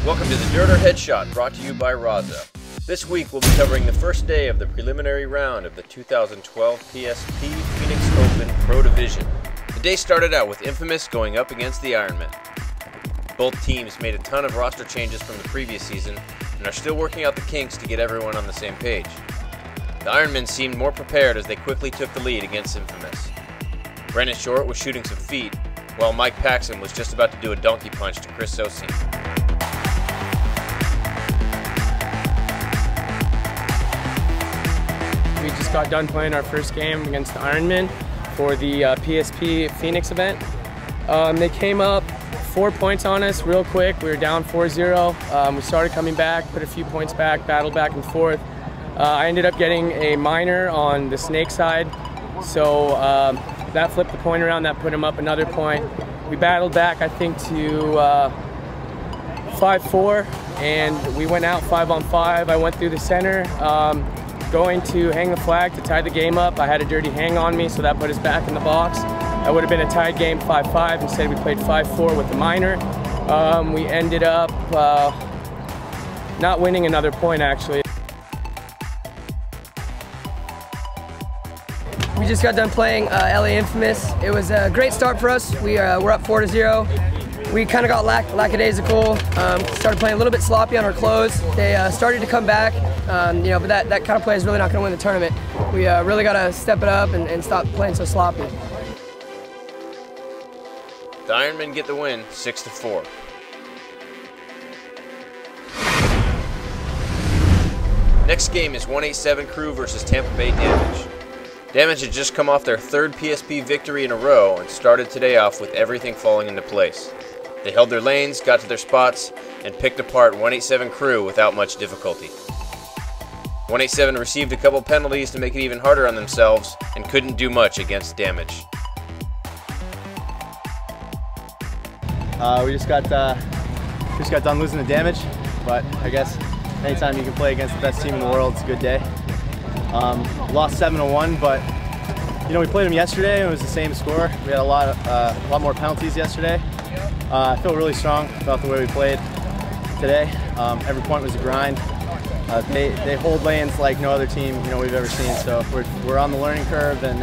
Welcome to the Derder Headshot, brought to you by Raza. This week we'll be covering the first day of the preliminary round of the 2012 PSP Phoenix Open Pro Division. The day started out with Infamous going up against the Ironmen. Both teams made a ton of roster changes from the previous season and are still working out the kinks to get everyone on the same page. The Ironmen seemed more prepared as they quickly took the lead against Infamous. Brennan Short was shooting some feet, while Mike Paxson was just about to do a donkey punch to Chris Sosin. We just got done playing our first game against the Ironmen for the PSP Phoenix event. They came up 4 points on us real quick. We were down 4-0. We started coming back, put a few points back, battled back and forth. I ended up getting a minor on the snake side, so that flipped the point around, that put him up another point. We battled back, I think, to 5-4, and we went out 5-on-5. I went through the center, going to hang the flag to tie the game up. I had a dirty hang on me, so that put us back in the box. That would have been a tied game 5-5. Instead, we played 5-4 with the minor. We ended up not winning another point, actually. We just got done playing LA Infamous. It was a great start for us. We're up 4-0. We kind of got lackadaisical, started playing a little bit sloppy on our close. They started to come back, but that kind of play is really not going to win the tournament. We really got to step it up and stop playing so sloppy. The Ironmen get the win, 6-4. Next game is 187 Crew versus Tampa Bay Damage. Damage had just come off their third PSP victory in a row and started today off with everything falling into place. They held their lanes, got to their spots, and picked apart 187 Crew without much difficulty. 187 received a couple penalties to make it even harder on themselves and couldn't do much against Damage. We just got done losing to Damage, but I guess anytime you can play against the best team in the world, it's a good day. Lost 7-1, but we played them yesterday and it was the same score. We had a lot more penalties yesterday. I feel really strong about the way we played today. Every point was a grind. They hold lanes like no other team we've ever seen. So we're on the learning curve, and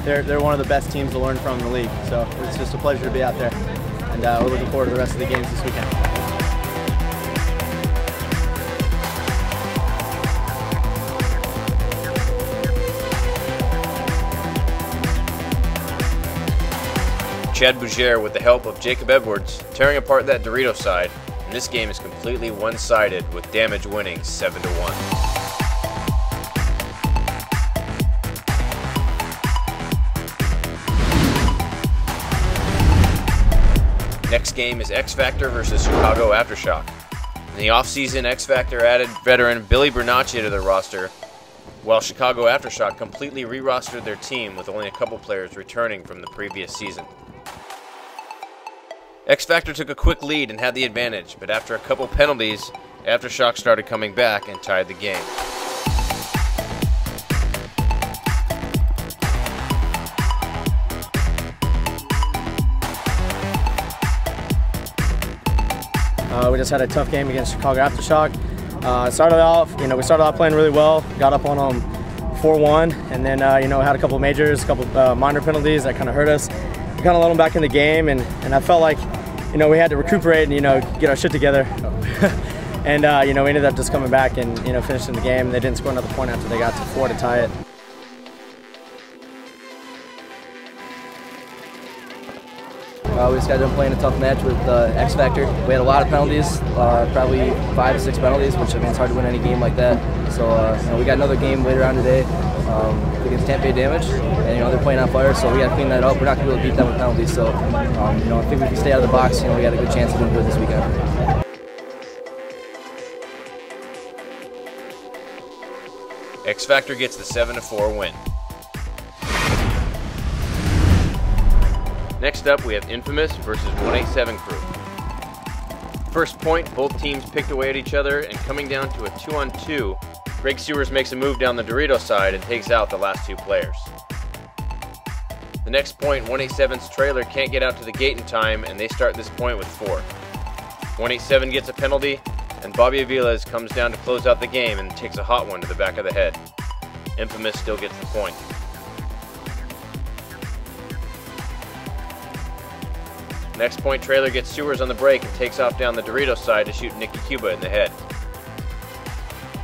they're one of the best teams to learn from in the league. So it's just a pleasure to be out there, and we're looking forward to the rest of the games this weekend. Chad Bougere, with the help of Jacob Edwards, tearing apart that Dorito side, and this game is completely one-sided with Damage winning 7-1. Next game is X Factor versus Chicago Aftershock. In the offseason, X Factor added veteran Billy Bernacci to their roster, while Chicago Aftershock completely re-rostered their team with only a couple players returning from the previous season. X Factor took a quick lead and had the advantage, but after a couple penalties, Aftershock started coming back and tied the game. We just had a tough game against Chicago Aftershock. We started off playing really well, got up on them 4-1, and then had a couple majors, a couple minor penalties that kind of hurt us. We kind of let them back in the game, and I felt like we had to recuperate and get our shit together. And we ended up just coming back and finishing the game. They didn't score another point after they got to 4 to tie it. We just got done playing a tough match with X Factor. We had a lot of penalties, probably 5 to 6 penalties, which it's hard to win any game like that. So we got another game later on today against Tampa Bay Damage, and they're playing on fire, so we got to clean that up. We're not going to be able to beat them with penalties, so I think if we stay out of the box, we got a good chance of doing good this weekend. X Factor gets the 7-4 win. Next up, we have Infamous versus 187 Crew. First point, both teams picked away at each other, and coming down to a 2-on-2, Greg Sewers makes a move down the Dorito side and takes out the last two players. The next point, 187's trailer can't get out to the gate in time, and they start this point with 4. 187 gets a penalty, and Bobby Aviles comes down to close out the game and takes a hot one to the back of the head. Infamous still gets the point. Next point, Trailer gets Sewers on the break and takes off down the Doritos side to shoot Nicky Cuba in the head.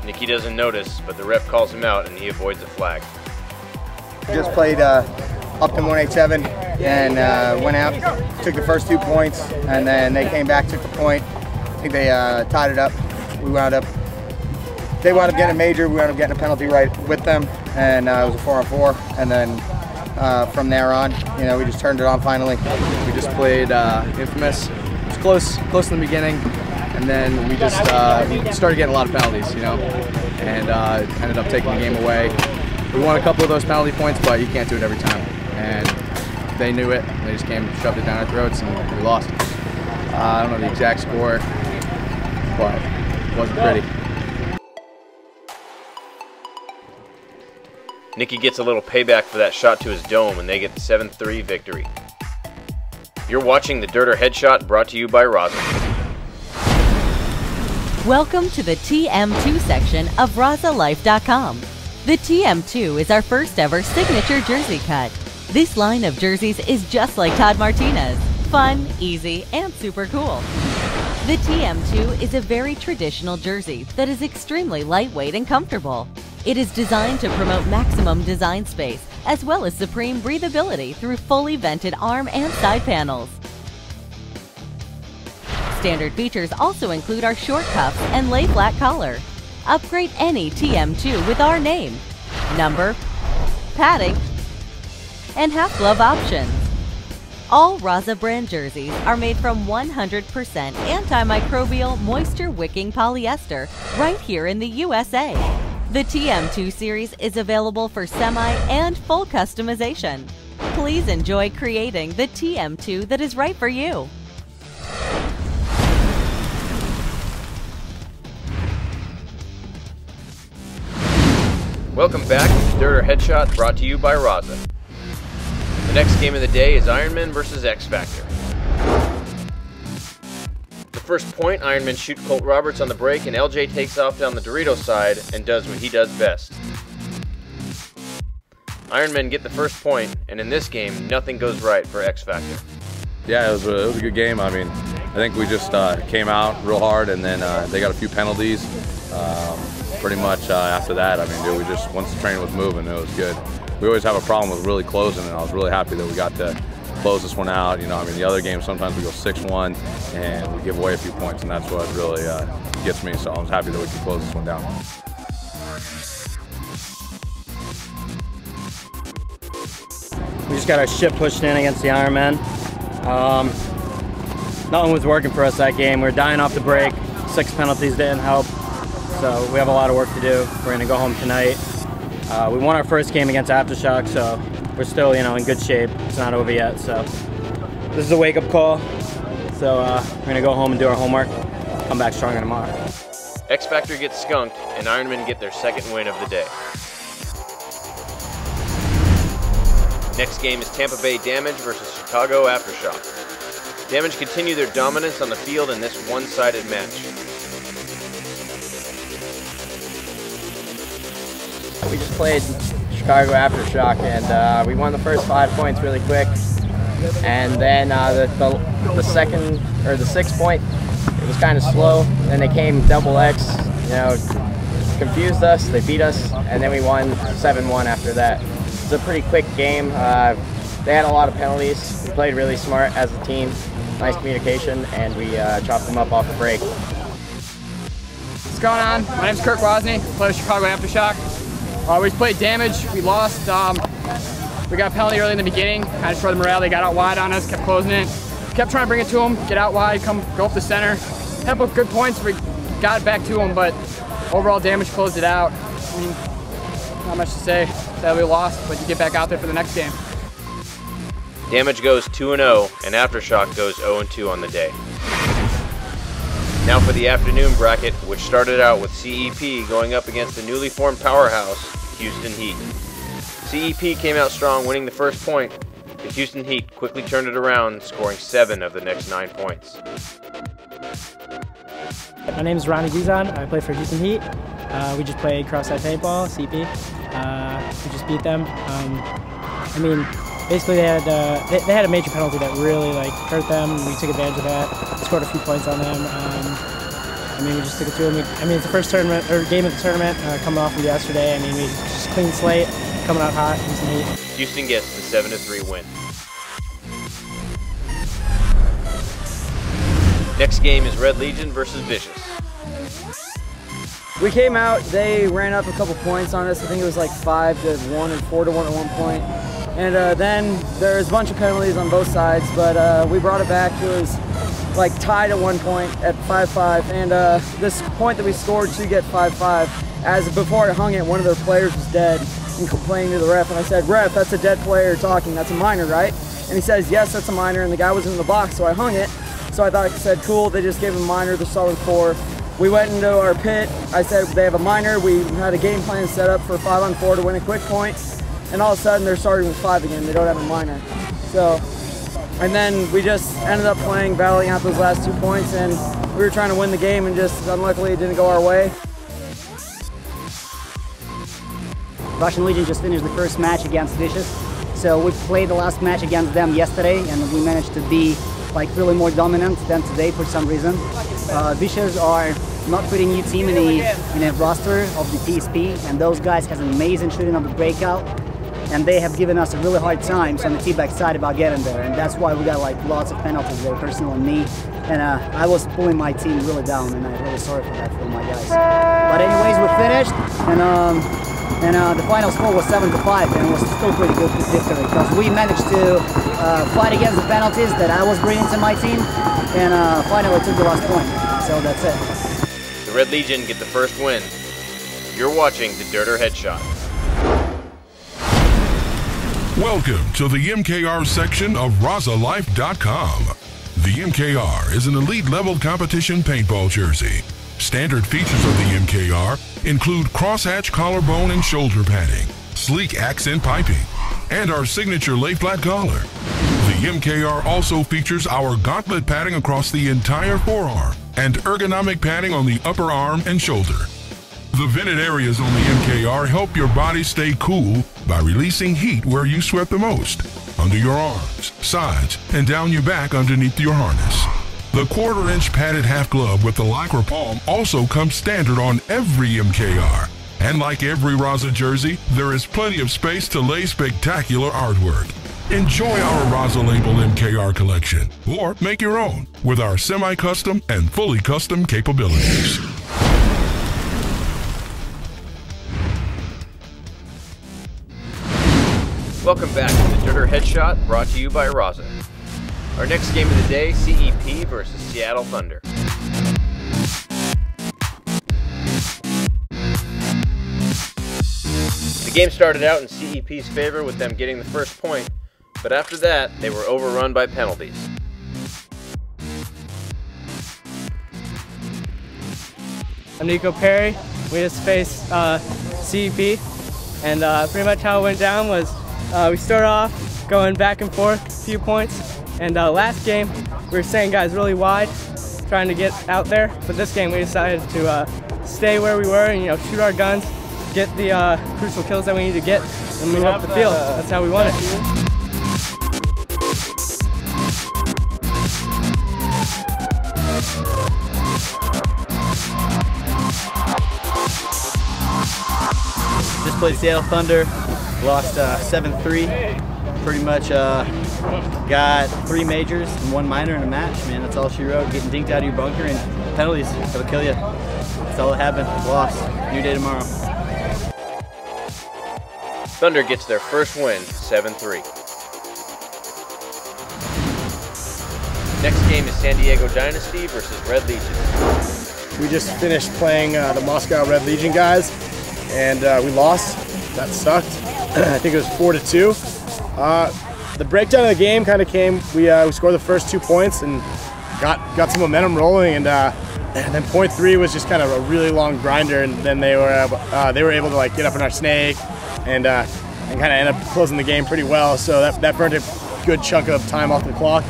Nicky doesn't notice, but the ref calls him out and he avoids the flag. Just played Upton 187 and went out, took the first 2 points, and then they came back, took the point. I think they tied it up. They wound up getting a major, we wound up getting a penalty right with them, and it was a 4-on-4, and then from there on, you know, we just turned it on finally. We just played Infamous. It was close in the beginning, and then we just started getting a lot of penalties, you know, and ended up taking the game away. We won a couple of those penalty points, but you can't do it every time. And they knew it. They just came and shoved it down our throats, and we lost. I don't know the exact score, but it wasn't pretty. Nicky gets a little payback for that shot to his dome, and they get the 7-3 victory. You're watching the Derder Headshot, brought to you by Raza. Welcome to the TM2 section of RazaLife.com. The TM2 is our first ever signature jersey cut. This line of jerseys is just like Todd Martinez. Fun, easy, and super cool. The TM2 is a very traditional jersey that is extremely lightweight and comfortable. It is designed to promote maximum design space as well as supreme breathability through fully vented arm and side panels. Standard features also include our short cuffs and lay flat collar. Upgrade any TM2 with our name, number, padding, and half glove options. All Raza brand jerseys are made from 100% antimicrobial moisture wicking polyester right here in the USA. The TM2 series is available for semi and full customization. Please enjoy creating the TM2 that is right for you. Welcome back to the Derder Headshot, brought to you by Raza. The next game of the day is Ironman versus X Factor. The first point, Ironman shoot Colt Roberts on the break, and LJ takes off down the Doritos side and does what he does best. Ironmen get the first point, and in this game, nothing goes right for X Factor. Yeah, it was a good game. I mean, I think we just came out real hard, and then they got a few penalties. Pretty much after that, I mean, dude, we just, once the train was moving, it was good. We always have a problem with really closing, and I was really happy that we got to close this one out. You know, I mean, the other games, sometimes we go 6-1, and we give away a few points, and that's what really gets me, so I was happy that we could close this one down. We just got our shit pushed in against the Ironmen. Nothing was working for us that game. We were dying off the break. 6 penalties didn't help. So we have a lot of work to do. We're going to go home tonight. We won our first game against Aftershock, so we're still, you know, in good shape. It's not over yet, so this is a wake-up call. So we're going to go home and do our homework. Come back stronger tomorrow. X Factor gets skunked, and Ironmen get their second win of the day. Next game is Tampa Bay Damage versus Chicago Aftershock. Damage continue their dominance on the field in this one-sided match. We just played Chicago Aftershock, and we won the first 5 points really quick. And then the second, or the 6th point, it was kind of slow. Then they came double X, you know, confused us, they beat us, and then we won 7-1 after that. It was a pretty quick game. They had a lot of penalties. We played really smart as a team, nice communication, and we chopped them up off the break. What's going on? My name's Kirk Wozny, play with Chicago Aftershock. We played Damage, we lost. We got a penalty early in the beginning, kind of destroyed the morale. They got out wide on us, kept closing it. Kept trying to bring it to them, get out wide, go up the center. Had both good points, we got it back to them, but overall Damage closed it out. I mean, not much to say. Sadly we lost, but you get back out there for the next game. Damage goes 2-0, and Aftershock goes 0-2 on the day. Now for the afternoon bracket, which started out with CEP going up against the newly formed powerhouse, Houston Heat. CEP came out strong, winning the first point, The Houston Heat quickly turned it around, scoring 7 of the next 9 points. My name is Ronnie Guzan. I play for Houston Heat. We just played cross-side paintball, CP. We just beat them. I mean, basically they had a major penalty that really hurt them. We took advantage of that. Scored a few points on them. I mean, we just took it to them. It's the first tournament or game of the tournament coming off of yesterday. I mean, we just clean slate, coming out hot. Houston Heat. Houston gets the 7-3 win. Next game is Red Legion versus Vicious. We came out, they ran up a couple points on us. I think it was like 5-1 and 4-1 at one point. And then there was a bunch of penalties on both sides, but we brought it back. It was like tied at one point at 5-5. And this point that we scored to get 5-5, before I hung it, one of their players was dead and complaining to the ref. And I said, "Ref, that's a dead player talking. That's a minor, right?" And he says, "Yes, that's a minor." And the guy was in the box, so I hung it. So I said, cool, they just gave him a minor, they're solid 4. We went into our pit, I said they have a minor, we had a game plan set up for 5-on-4 to win a quick point, and all of a sudden they're starting with 5 again, they don't have a minor. So, and then we just ended up battling out those last 2 points, and we were trying to win the game, and just unluckily it didn't go our way. Russian Legion just finished the first match against Vicious. So we played the last match against them yesterday, and we managed to be really more dominant than today for some reason. Vicious are not pretty new team in a roster of the PSP, and those guys has an amazing shooting on the breakout, and they have given us a really hard time on the T-back side about getting there, and that's why we got lots of penalties there, personal on me, and I was pulling my team really down, and I'm really sorry for that for my guys. But anyways, we finished, and the final score was 7-5, and it was still pretty good victory because we managed to fight against the penalties that I was bringing to my team, and finally took the last point. So that's it. The Red Legion get the first win. You're watching the Derder Headshot. Welcome to the MKR section of RazaLife.com. The MKR is an elite-level competition paintball jersey. Standard features of the MKR include crosshatch collarbone and shoulder padding, sleek accent piping, and our signature lay-flat collar. The MKR also features our gauntlet padding across the entire forearm and ergonomic padding on the upper arm and shoulder. The vented areas on the MKR help your body stay cool by releasing heat where you sweat the most, under your arms, sides, and down your back underneath your harness. The 1/4-inch padded half glove with the Lycra palm also comes standard on every MKR. And like every Raza jersey, there is plenty of space to lay spectacular artwork. Enjoy our Raza Label MKR collection, or make your own with our semi-custom and fully custom capabilities. Welcome back to the Derder Headshot, brought to you by Raza. Our next game of the day, CEP versus Seattle Thunder. The game started out in CEP's favor with them getting the first point, but after that, they were overrun by penalties. I'm Nico Perry. We just faced CEP, and pretty much how it went down was we started off going back and forth a few points, and last game we were staying guys really wide, trying to get out there, but this game we decided to stay where we were and shoot our guns, get the crucial kills that we need to get, and move up the field. That's how we won it. Just played Seattle Thunder, lost 7-3. Pretty much got 3 majors and 1 minor in a match, man. That's all she wrote. Getting dinked out of your bunker and penalties that'll kill you. That's all that happened. Lost. New day tomorrow. Thunder gets their first win, 7-3. Next game is San Diego Dynasty versus Red Legion. We just finished playing the Moscow Red Legion guys, and we lost. That sucked. I think it was 4-2. The breakdown of the game kind of came. We scored the first 2 points and got some momentum rolling, and then point 3 was just kind of a really long grinder, and then they were able to get up in our snake and kind of end up closing the game pretty well. So that burnt it good chunk of time off the clock.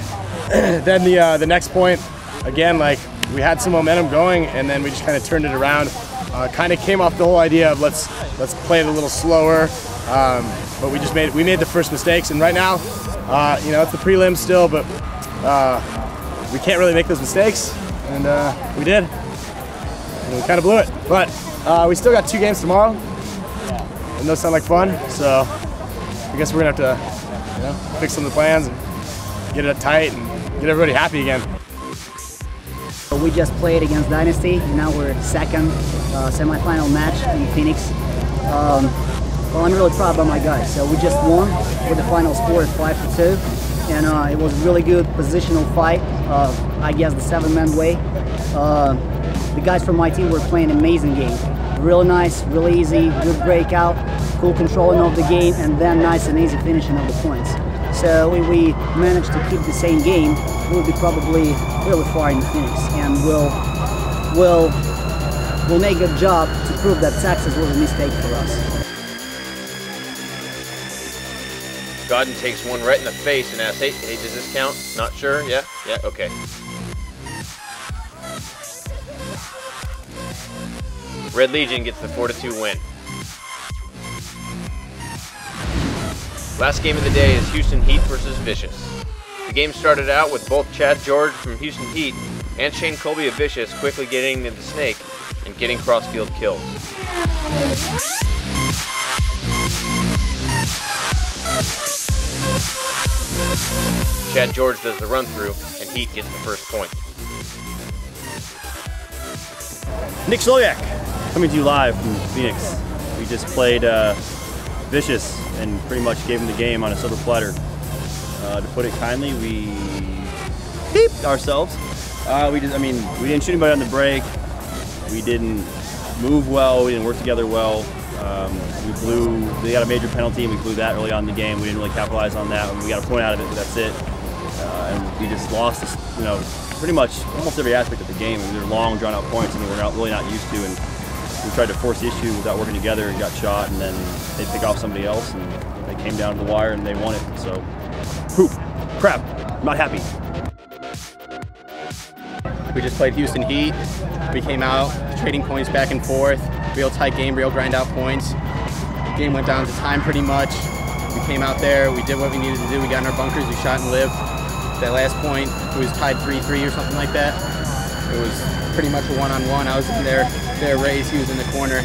Then the next point, again, like we had some momentum going, and then we just kind of turned it around. Kind of came off the whole idea of let's play it a little slower, but we made the first mistakes, and right now, you know, it's the prelim still, but we can't really make those mistakes, and we did. And we kind of blew it, but we still got 2 games tomorrow, and those sound like fun. So I guess we're gonna have to, you know, fix some of the plans and get it tight and get everybody happy again. We just played against Dynasty, and now we're second semifinal match in Phoenix. Well, I'm really proud of my guys. So we just won with the final score at 5-2, and it was a really good positional fight. I guess the 7-man way. The guys from my team were playing an amazing game. Really nice, really easy, good breakout, cool controlling of the game, and then nice and easy finishing of the points. So we managed to keep the same game, we'll be probably really far in Phoenix, and we'll make a job to prove that Texas was a mistake for us. Godden takes one right in the face and asks, hey, does this count? Not sure? Yeah? Yeah, okay. Red Legion gets the 4-2 win. Last game of the day is Houston Heat versus Vicious. The game started out with both Chad George from Houston Heat and Shane Colby of Vicious quickly getting into the snake and getting cross-field kills. Chad George does the run-through, and Heat gets the first point. Nick Sloyak, coming to you live from Phoenix. We just played Vicious and pretty much gave him the game on a silver platter. To put it kindly, we peeped ourselves. We didn't shoot anybody on the break. We didn't move well. We didn't work together well. They got a major penalty, and we blew that early on in the game. We didn't really capitalize on that. We got a point out of it, but that's it. And we just lost, pretty much almost every aspect of the game. I mean, they're long, drawn-out points, and we're really not used to. And we tried to force the issue without working together and got shot, and then they pick off somebody else, and they came down to the wire and they won it. So, poop, crap, not happy. We just played Houston Heat. We came out trading points back and forth. Real tight game, real grind out points. The game went down to time pretty much. We came out there, we did what we needed to do. We got in our bunkers, we shot and lived. That last point, it was tied 3-3 or something like that. It was pretty much a one-on-one. I was in their race, he was in the corner.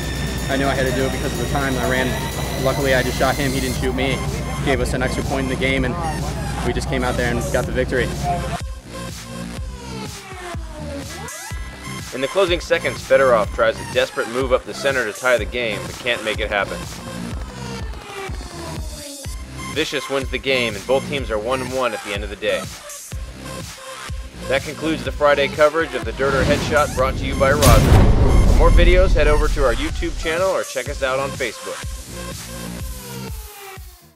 I knew I had to do it because of the time. I ran. Luckily, I just shot him, he didn't shoot me. Gave us an extra point in the game, and we just came out there and got the victory. In the closing seconds, Fedorov tries a desperate move up the center to tie the game, but can't make it happen. Vicious wins the game, and both teams are 1-1 at the end of the day. That concludes the Friday coverage of the Derder Headshot, brought to you by Raza. For more videos, head over to our YouTube channel or check us out on Facebook.